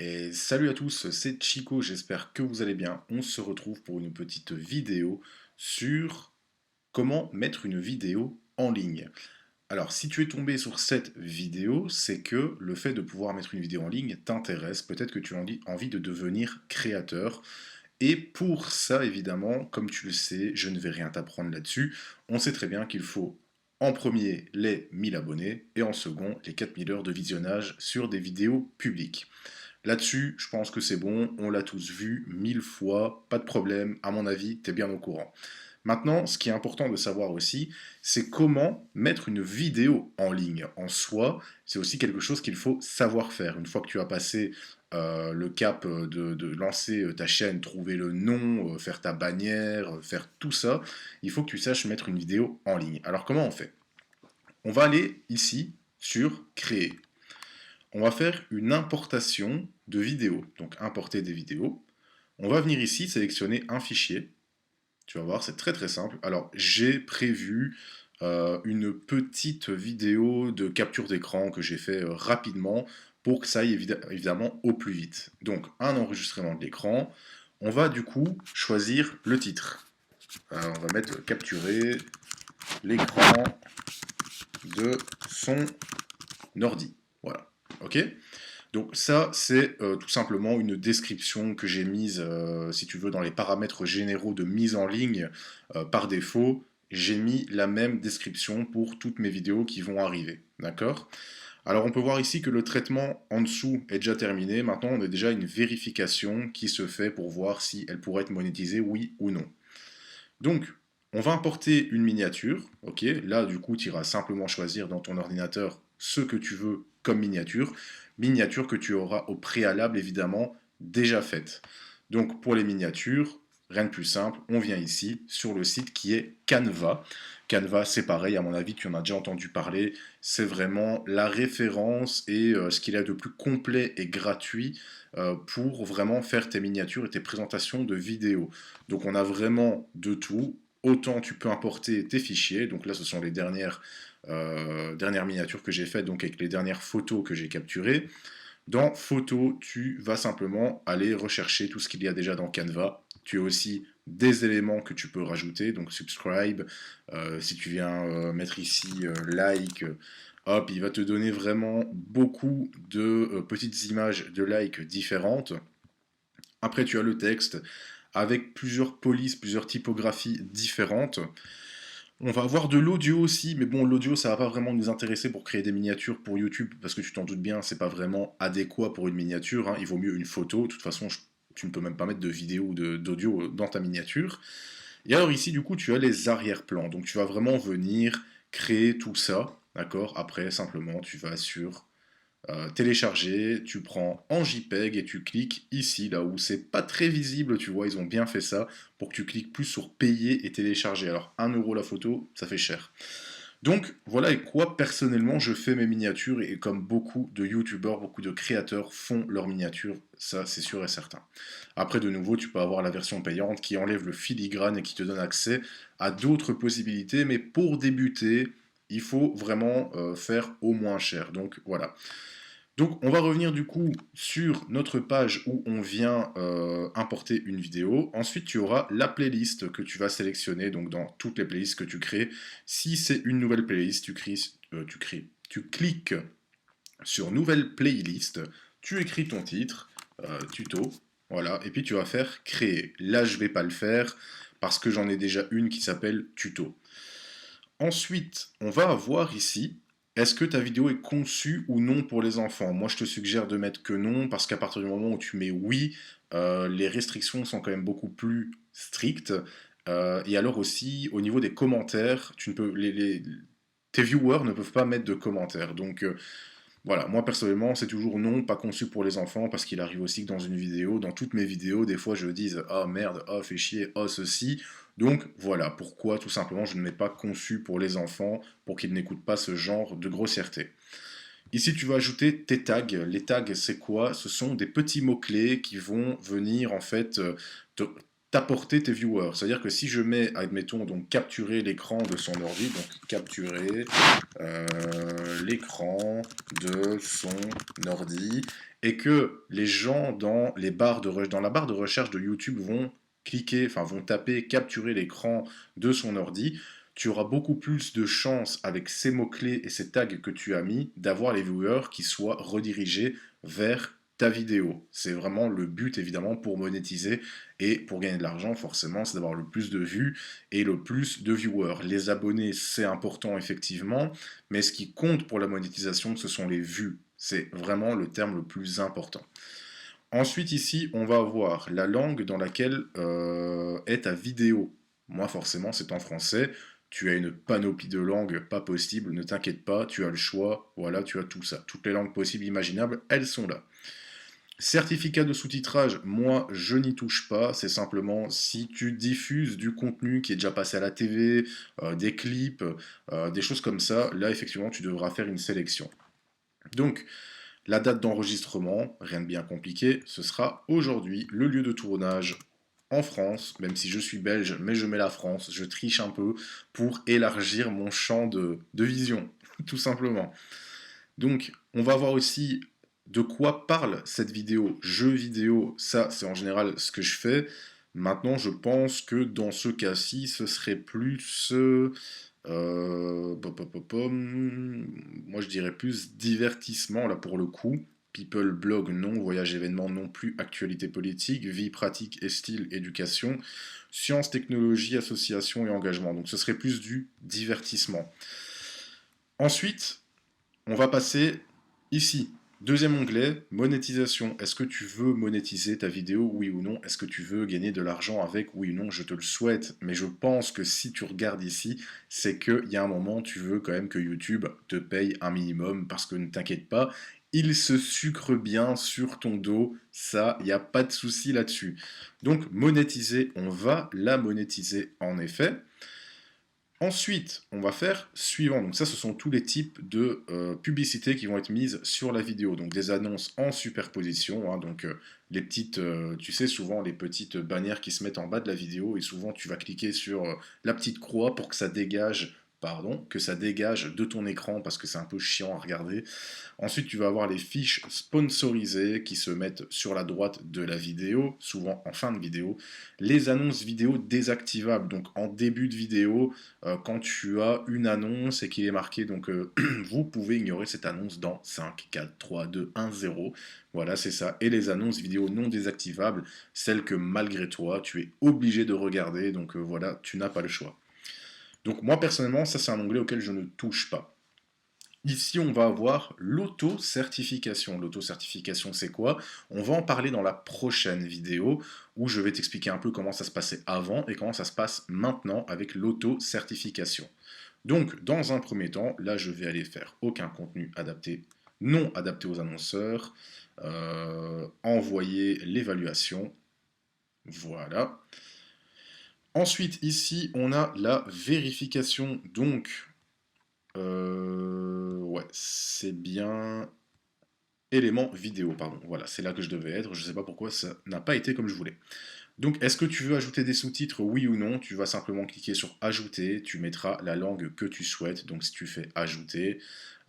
Et salut à tous, c'est Chico, j'espère que vous allez bien. On se retrouve pour une petite vidéo sur comment mettre une vidéo en ligne. Alors, si tu es tombé sur cette vidéo, c'est que le fait de pouvoir mettre une vidéo en ligne t'intéresse. Peut-être que tu as envie de devenir créateur. Et pour ça, évidemment, comme tu le sais, je ne vais rien t'apprendre là-dessus. On sait très bien qu'il faut en premier les 1000 abonnés et en second les 4000 heures de visionnage sur des vidéos publiques. Là-dessus, je pense que c'est bon, on l'a tous vu 1000 fois, pas de problème, à mon avis, tu es bien au courant. Maintenant, ce qui est important de savoir aussi, c'est comment mettre une vidéo en ligne. En soi, c'est aussi quelque chose qu'il faut savoir faire. Une fois que tu as passé le cap de lancer ta chaîne, trouver le nom, faire ta bannière, faire tout ça, il faut que tu saches mettre une vidéo en ligne. Alors comment on fait? On va aller ici sur Créer. On va faire une importation de vidéos. Donc importer des vidéos. On va venir ici sélectionner un fichier. Tu vas voir, c'est très très simple. Alors j'ai prévu une petite vidéo de capture d'écran que j'ai fait rapidement pour que ça aille évidemment au plus vite. Donc un enregistrement de l'écran. On va du coup choisir le titre. On va mettre capturer l'écran de son ordi. Voilà. Ok. Donc ça, c'est tout simplement une description que j'ai mise, si tu veux, dans les paramètres généraux de mise en ligne par défaut. J'ai mis la même description pour toutes mes vidéos qui vont arriver. D'accord? Alors on peut voir ici que le traitement en dessous est déjà terminé. Maintenant, on a déjà une vérification qui se fait pour voir si elle pourrait être monétisée, oui ou non. Donc, on va importer une miniature. Ok, là, du coup, tu iras simplement choisir dans ton ordinateur ce que tu veux comme miniature. Miniature que tu auras au préalable, évidemment, déjà faite. Donc, pour les miniatures, rien de plus simple, on vient ici sur le site qui est Canva. Canva, c'est pareil, à mon avis, tu en as déjà entendu parler. C'est vraiment la référence et ce qu'il a de plus complet et gratuit pour vraiment faire tes miniatures et tes présentations de vidéos. Donc on a vraiment de tout. Autant tu peux importer tes fichiers. Donc là, ce sont les dernières miniatures que j'ai faites, donc avec les dernières photos que j'ai capturées. Dans Photos, tu vas simplement aller rechercher tout ce qu'il y a déjà dans Canva. Tu as aussi des éléments que tu peux rajouter, donc subscribe, si tu viens mettre ici like, hop, il va te donner vraiment beaucoup de petites images de like différentes. Après, tu as le texte avec plusieurs polices, plusieurs typographies différentes. On va avoir de l'audio aussi, mais bon, l'audio, ça va pas vraiment nous intéresser pour créer des miniatures pour YouTube, parce que tu t'en doutes bien, c'est pas vraiment adéquat pour une miniature, hein. Il vaut mieux une photo. De toute façon, tu ne peux même pas mettre de vidéo ou d'audio dans ta miniature. Et alors ici, du coup, tu as les arrière-plans. Donc tu vas vraiment venir créer tout ça, d'accord? Après, simplement, tu vas sur télécharger, tu prends en JPEG et tu cliques ici, là où c'est pas très visible, tu vois, ils ont bien fait ça, pour que tu cliques plus sur payer et télécharger. Alors 1 € la photo, ça fait cher. Donc voilà et quoi personnellement je fais mes miniatures et comme beaucoup de youtubeurs, beaucoup de créateurs font leurs miniatures, ça c'est sûr et certain. Après de nouveau tu peux avoir la version payante qui enlève le filigrane et qui te donne accès à d'autres possibilités, mais pour débuter il faut vraiment faire au moins cher. Donc voilà. Donc on va revenir du coup sur notre page où on vient importer une vidéo. Ensuite tu auras la playlist que tu vas sélectionner, donc dans toutes les playlists que tu crées. Si c'est une nouvelle playlist, tu cliques sur nouvelle playlist, tu écris ton titre, tuto, voilà, et puis tu vas faire créer. Là je vais pas le faire parce que j'en ai déjà une qui s'appelle tuto. Ensuite, on va avoir ici, est-ce que ta vidéo est conçue ou non pour les enfants? Moi, je te suggère de mettre que non, parce qu'à partir du moment où tu mets oui, les restrictions sont quand même beaucoup plus strictes. Et alors aussi, au niveau des commentaires, tu ne peux, tes viewers ne peuvent pas mettre de commentaires. Donc, voilà, moi personnellement, c'est toujours non, pas conçu pour les enfants, parce qu'il arrive aussi que dans une vidéo, dans toutes mes vidéos, des fois je dise ah merde, ah fais chier, ah ceci. Donc voilà, pourquoi tout simplement je ne mets pas conçu pour les enfants, pour qu'ils n'écoutent pas ce genre de grossièreté. Ici, tu vas ajouter tes tags. Les tags, c'est quoi? Ce sont des petits mots-clés qui vont venir en fait t'apporter tes viewers. C'est-à-dire que si je mets, admettons, donc capturer l'écran de son ordi, donc capturer l'écran de son ordi, et que les gens dans dans la barre de recherche de YouTube vont cliquer, enfin vont taper capturer l'écran de son ordi, tu auras beaucoup plus de chances avec ces mots-clés et ces tags que tu as mis d'avoir les viewers qui soient redirigés vers ta vidéo. C'est vraiment le but évidemment pour monétiser et pour gagner de l'argent forcément, c'est d'avoir le plus de vues et le plus de viewers. Les abonnés, c'est important effectivement, mais ce qui compte pour la monétisation, ce sont les vues. C'est vraiment le terme le plus important. Ensuite ici, on va avoir la langue dans laquelle est ta vidéo. Moi forcément, c'est en français. Tu as une panoplie de langues, pas possible, ne t'inquiète pas, tu as le choix, voilà, tu as tout ça. Toutes les langues possibles, imaginables, elles sont là. Certificat de sous-titrage, moi je n'y touche pas, c'est simplement si tu diffuses du contenu qui est déjà passé à la TV, des clips, des choses comme ça, là effectivement tu devras faire une sélection. Donc la date d'enregistrement, rien de bien compliqué, ce sera aujourd'hui, le lieu de tournage en France, même si je suis belge, mais je mets la France, je triche un peu pour élargir mon champ de vision, tout simplement. Donc, on va voir aussi de quoi parle cette vidéo. Jeu vidéo, ça c'est en général ce que je fais. Maintenant, je pense que dans ce cas-ci, ce serait plus... moi je dirais plus divertissement là pour le coup. People, blog, non. Voyage, événement, non plus. Actualité politique, vie pratique et style, éducation. Sciences, technologie, association et engagement. Donc ce serait plus du divertissement. Ensuite, on va passer ici. Deuxième onglet, monétisation. Est-ce que tu veux monétiser ta vidéo, oui ou non? Est-ce que tu veux gagner de l'argent avec, oui ou non? Je te le souhaite, mais je pense que si tu regardes ici, c'est qu'il y a un moment, tu veux quand même que YouTube te paye un minimum, parce que ne t'inquiète pas, il se sucre bien sur ton dos, ça, il n'y a pas de souci là-dessus. Donc monétiser, on va la monétiser en effet. Ensuite, on va faire suivant. Donc ça, ce sont tous les types de publicités qui vont être mises sur la vidéo. Donc des annonces en superposition. Hein, donc les petites, tu sais, souvent les petites bannières qui se mettent en bas de la vidéo. Et souvent, tu vas cliquer sur la petite croix pour que ça dégage, pardon, que ça dégage de ton écran parce que c'est un peu chiant à regarder. Ensuite, tu vas avoir les fiches sponsorisées qui se mettent sur la droite de la vidéo, souvent en fin de vidéo. Les annonces vidéo désactivables, donc en début de vidéo, quand tu as une annonce et qu'il est marqué, donc vous pouvez ignorer cette annonce dans 5, 4, 3, 2, 1, 0. Voilà, c'est ça. Et les annonces vidéo non désactivables, celles que malgré toi, tu es obligé de regarder, donc voilà, tu n'as pas le choix. Donc moi personnellement, ça c'est un onglet auquel je ne touche pas. Ici, on va avoir l'auto-certification. L'auto-certification, c'est quoi? On va en parler dans la prochaine vidéo où je vais t'expliquer un peu comment ça se passait avant et comment ça se passe maintenant avec l'auto-certification. Donc, dans un premier temps, là, je vais aller faire aucun contenu adapté, non adapté aux annonceurs, envoyer l'évaluation. Voilà. Ensuite, ici, on a la vérification. Donc, ouais, c'est bien. Élément vidéo, pardon. Voilà, c'est là que je devais être. Je ne sais pas pourquoi ça n'a pas été comme je voulais. Donc, est-ce que tu veux ajouter des sous-titres, oui ou non? Tu vas simplement cliquer sur ajouter. Tu mettras la langue que tu souhaites. Donc, si tu fais ajouter,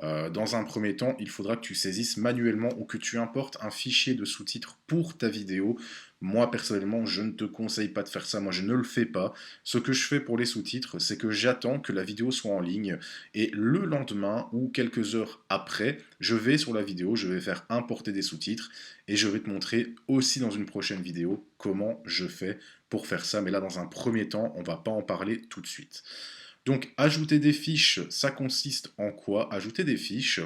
dans un premier temps, il faudra que tu saisisses manuellement ou que tu importes un fichier de sous-titres pour ta vidéo. Moi, personnellement, je ne te conseille pas de faire ça. Moi, je ne le fais pas. Ce que je fais pour les sous-titres, c'est que j'attends que la vidéo soit en ligne et le lendemain ou quelques heures après, je vais sur la vidéo, je vais faire importer des sous-titres et je vais te montrer aussi dans une prochaine vidéo comment je fais pour faire ça. Mais là, dans un premier temps, on ne va pas en parler tout de suite. Donc, ajouter des fiches, ça consiste en quoi? Ajouter des fiches,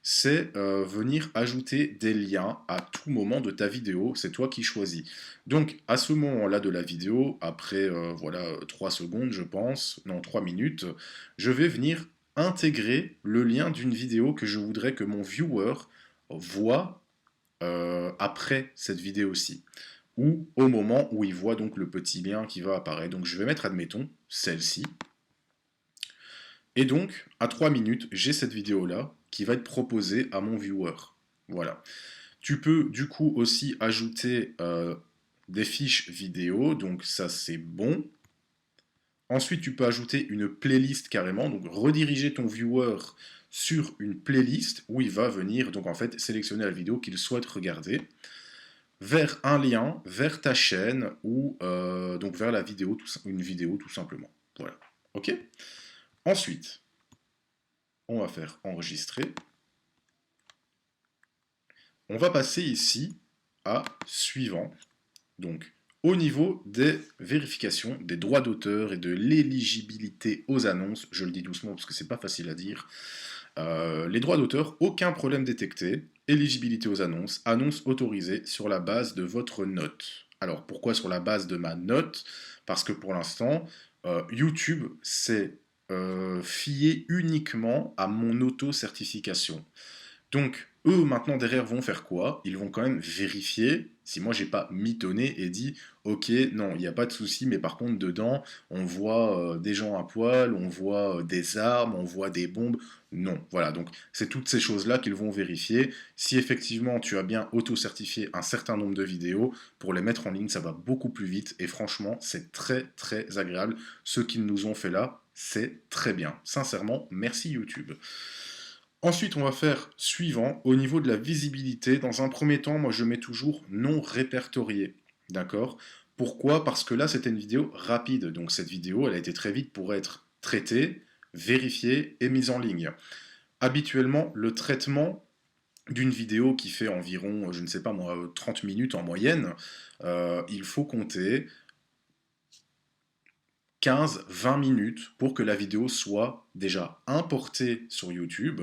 c'est venir ajouter des liens à tout moment de ta vidéo, c'est toi qui choisis. Donc, à ce moment-là de la vidéo, après voilà 3 secondes, je pense, non 3 minutes, je vais venir intégrer le lien d'une vidéo que je voudrais que mon viewer voit après cette vidéo-ci, ou au moment où il voit donc le petit lien qui va apparaître. Donc, je vais mettre, admettons, celle-ci. Et donc, à 3 minutes, j'ai cette vidéo-là qui va être proposée à mon viewer. Voilà. Tu peux du coup aussi ajouter des fiches vidéo, donc ça c'est bon. Ensuite, tu peux ajouter une playlist carrément, donc rediriger ton viewer sur une playlist où il va venir, donc en fait, sélectionner la vidéo qu'il souhaite regarder, vers un lien, vers ta chaîne, ou donc vers la vidéo, une vidéo tout simplement. Voilà. Ok. Ensuite, on va faire enregistrer. On va passer ici à suivant. Donc, au niveau des vérifications des droits d'auteur et de l'éligibilité aux annonces, je le dis doucement parce que c'est pas facile à dire, les droits d'auteur, aucun problème détecté, éligibilité aux annonces, annonces autorisées sur la base de votre note. Alors pourquoi sur la base de ma note? Parce que pour l'instant, YouTube s'est fié uniquement à mon auto-certification. Donc, eux, maintenant, derrière, vont faire quoi? Ils vont quand même vérifier si moi, j'ai pas mitonné et dit, ok, non, il n'y a pas de souci, mais par contre, dedans, on voit des gens à poil, on voit des armes, on voit des bombes. Non, voilà, donc c'est toutes ces choses-là qu'ils vont vérifier. Si effectivement, tu as bien auto-certifié un certain nombre de vidéos, pour les mettre en ligne, ça va beaucoup plus vite, et franchement, c'est très, très agréable. Ce qu'ils nous ont fait là, c'est très bien. Sincèrement, merci YouTube. Ensuite, on va faire suivant, au niveau de la visibilité. Dans un premier temps, moi je mets toujours non répertorié. D'accord? Pourquoi? Parce que là, c'était une vidéo rapide. Donc cette vidéo, elle a été très vite pour être traitée, vérifiée et mise en ligne. Habituellement, le traitement d'une vidéo qui fait environ, je ne sais pas moi, 30 minutes en moyenne, il faut compter 15-20 minutes pour que la vidéo soit déjà importée sur YouTube.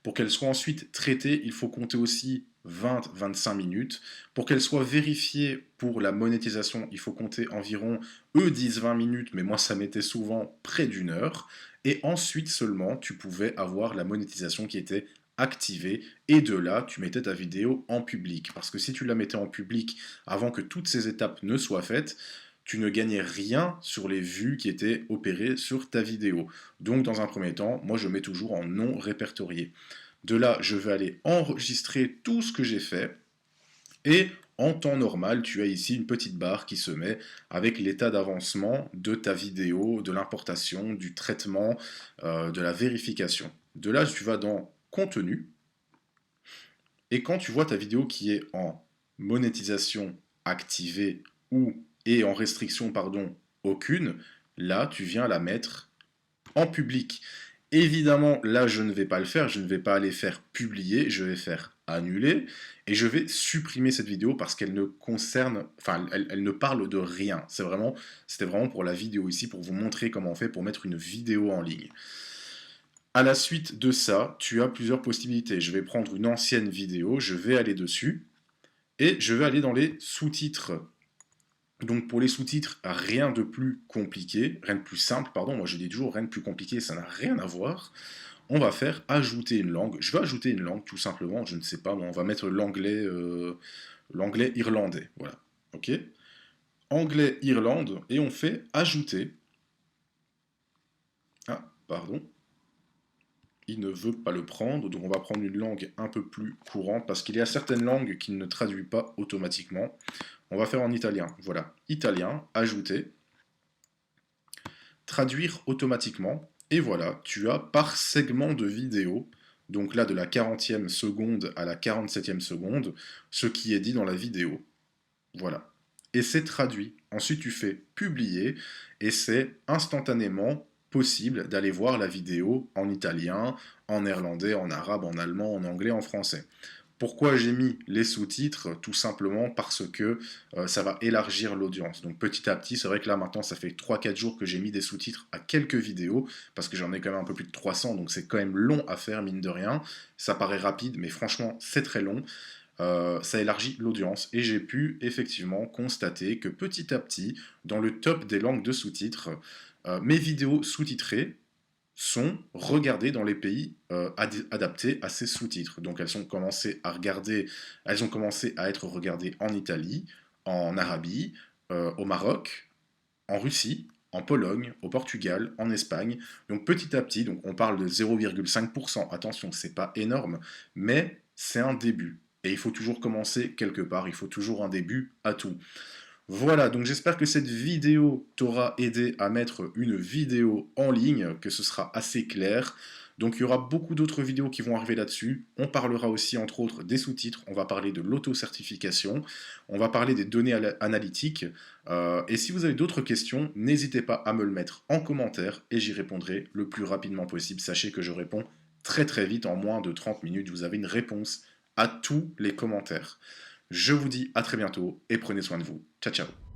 Pour qu'elle soit ensuite traitée, il faut compter aussi 20-25 minutes. Pour qu'elle soit vérifiée pour la monétisation, il faut compter environ, eux disent 20 minutes, mais moi ça m'était souvent près d'une heure. Et ensuite seulement, tu pouvais avoir la monétisation qui était activée. Et de là, tu mettais ta vidéo en public. Parce que si tu la mettais en public avant que toutes ces étapes ne soient faites, tu ne gagnais rien sur les vues qui étaient opérées sur ta vidéo. Donc dans un premier temps, moi je mets toujours en non répertorié. De là, je vais aller enregistrer tout ce que j'ai fait. Et en temps normal, tu as ici une petite barre qui se met avec l'état d'avancement de ta vidéo, de l'importation, du traitement, de la vérification. De là, tu vas dans Contenu. Et quand tu vois ta vidéo qui est en monétisation activée ou et en restriction, pardon, aucune, là, tu viens la mettre en public. Évidemment, là, je ne vais pas le faire, je ne vais pas aller faire publier, je vais faire annuler, et je vais supprimer cette vidéo parce qu'elle ne concerne, enfin, elle ne parle de rien. C'était vraiment pour la vidéo ici, pour vous montrer comment on fait pour mettre une vidéo en ligne. À la suite de ça, tu as plusieurs possibilités. Je vais prendre une ancienne vidéo, je vais aller dessus, et je vais aller dans les sous-titres. Donc pour les sous-titres, rien de plus compliqué, rien de plus simple, pardon, moi je dis toujours rien de plus compliqué, ça n'a rien à voir. On va faire ajouter une langue. Je vais ajouter une langue tout simplement, je ne sais pas, mais on va mettre l'anglais irlandais, voilà. Ok. Anglais Irlande, et on fait ajouter. Ah, pardon. Il ne veut pas le prendre, donc on va prendre une langue un peu plus courante, parce qu'il y a certaines langues qui ne traduisent pas automatiquement. On va faire en italien, voilà. Italien, ajouter, traduire automatiquement, et voilà, tu as par segment de vidéo, donc là de la 40e seconde à la 47e seconde, ce qui est dit dans la vidéo. Voilà. Et c'est traduit. Ensuite, tu fais publier, et c'est instantanément possible d'aller voir la vidéo en italien, en néerlandais, en arabe, en allemand, en anglais, en français. Pourquoi j'ai mis les sous-titres? Tout simplement parce que ça va élargir l'audience. Donc petit à petit, c'est vrai que là maintenant, ça fait 3-4 jours que j'ai mis des sous-titres à quelques vidéos, parce que j'en ai quand même un peu plus de 300, donc c'est quand même long à faire, mine de rien. Ça paraît rapide, mais franchement, c'est très long. Ça élargit l'audience, et j'ai pu effectivement constater que petit à petit, dans le top des langues de sous-titres, mes vidéos sous-titrées sont regardées dans les pays adaptés à ces sous-titres. Donc elles ont commencé à être regardées en Italie, en Arabie, au Maroc, en Russie, en Pologne, au Portugal, en Espagne. Donc petit à petit, donc on parle de 0,5%. Attention, c'est pas énorme, mais c'est un début. Et il faut toujours commencer quelque part, il faut toujours un début à tout. Voilà, donc j'espère que cette vidéo t'aura aidé à mettre une vidéo en ligne, que ce sera assez clair. Donc il y aura beaucoup d'autres vidéos qui vont arriver là-dessus. On parlera aussi entre autres des sous-titres, on va parler de l'auto-certification, on va parler des données analytiques. Et si vous avez d'autres questions, n'hésitez pas à me le mettre en commentaire et j'y répondrai le plus rapidement possible. Sachez que je réponds très très vite, en moins de 30 minutes, vous avez une réponse à tous les commentaires. Je vous dis à très bientôt et prenez soin de vous. Ciao ciao.